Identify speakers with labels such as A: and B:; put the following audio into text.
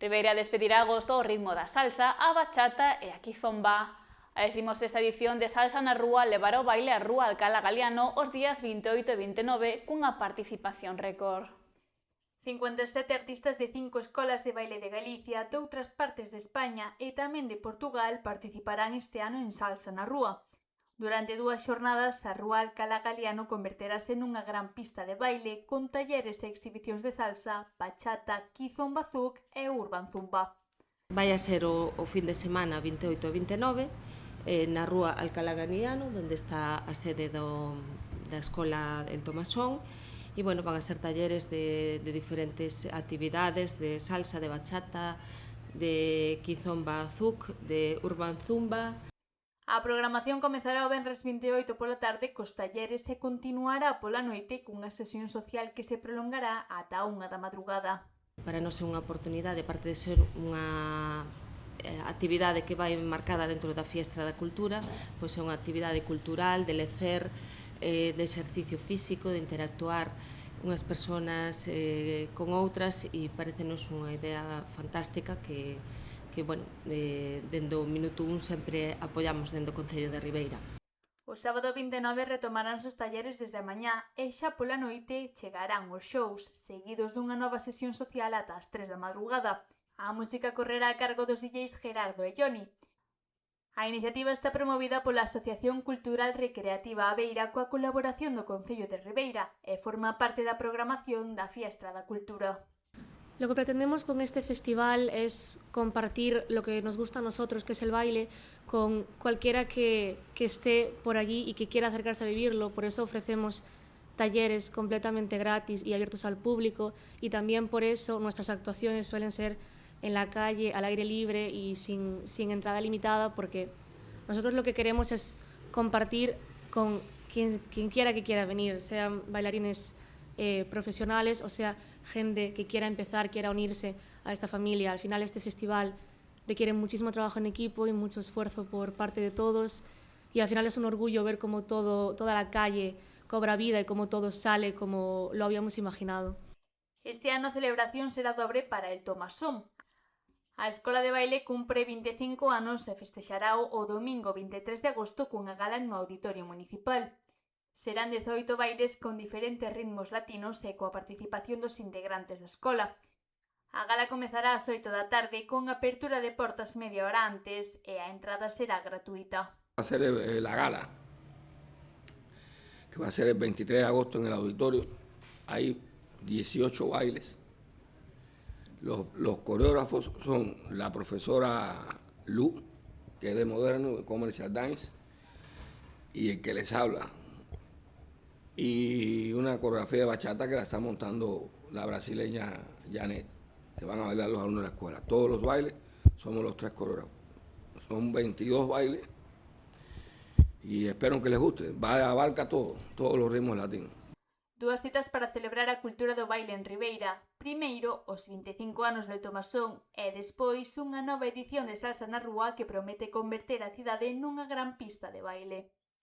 A: Ribeira despedirá agosto ao ritmo da salsa, a bachata e a quizomba. A 16ª edición de Salsa na Rúa levará o baile á Rúa Alcalá Galiano os días 28 e 29 cunha participación récord.
B: 57 artistas de 5 escolas de baile de Galicia, de outras partes de España e tamén de Portugal participarán este ano en Salsa na Rúa. Durante 2 xornadas, a Rúa Alcalá Galiano converterase nunha gran pista de baile con talleres e exhibicións de salsa, bachata, quizomba zouk e urban zumba.
C: Vai a ser o fin de semana 28 e 29 na Rúa Alcalá Galiano, onde está a sede da Escola El Tomasón, e bueno, van a ser talleres de diferentes actividades, de salsa, de bachata, de quizomba zouk, de urban zumba.
B: A programación comezará o venres 28 pola tarde cos talleres e continuará pola noite cunha sesión social que se prolongará ata a 1 da madrugada.
C: Para nós é unha oportunidade, aparte de ser unha actividade que vai marcada dentro da Fiestra da Cultura, pois é unha actividade cultural, de lecer, de exercicio físico, de interactuar unhas persoas con outras, e parecenos unha idea fantástica que bueno, dende o minuto 1 sempre apoiamos dende o Concello de Ribeira.
B: O sábado 29 retomarán os talleres desde a mañá e xa pola noite chegarán os shows, seguidos dunha nova sesión social ata as 3 da madrugada. A música correrá a cargo dos DJs Gerardo e Johnny. A iniciativa está promovida pola Asociación Cultural Recreativa A Beira coa colaboración do Concello de Ribeira e forma parte da programación da Fiestra da Cultura.
D: Lo que pretendemos con este festival es compartir lo que nos gusta a nosotros, que es el baile, con cualquiera que esté por allí y que quiera acercarse a vivirlo. Por eso ofrecemos talleres completamente gratis y abiertos al público, y también por eso nuestras actuaciones suelen ser en la calle, al aire libre y sin entrada limitada, porque nosotros lo que queremos es compartir con quien quiera que quiera venir, sean bailarines profesionales, o sea, gente que quiera empezar, quiera unirse a esta familia. Al final este festival requiere muchísimo trabajo en equipo y mucho esfuerzo por parte de todos, y al final es un orgullo ver cómo toda la calle cobra vida y cómo todo sale como lo habíamos imaginado.
B: Este ano a celebración será dobre para El Tomasón. A Escola de Baile cumpre 25 anos e festexará o domingo 23 de agosto cunha gala no Auditorio Municipal. Serán 18 bailes con diferentes ritmos latinos e coa participación dos integrantes da escola. A gala comezará ás 8 da tarde con apertura de portas media hora antes e a entrada será gratuita.
E: Va a ser la gala, que va a ser el 23 de agosto en el auditorio. Hay 18 bailes. Los coreógrafos son la profesora Lu, que es de Moderno, de Commercial Dance, y el que les habla. Y una coreografía de bachata que la está montando la brasileña Janet, que van a bailar los alumnos de la escuela. Todos los bailes somos los 3 coreógrafos. Son 22 bailes y espero que les guste. Abarca todos los ritmos latinos.
B: 2 citas para celebrar a cultura do baile en Ribeira. Primeiro, os 25 anos del Tomasón e despois unha nova edición de Salsa na Rúa que promete converter a cidade nunha gran pista de baile.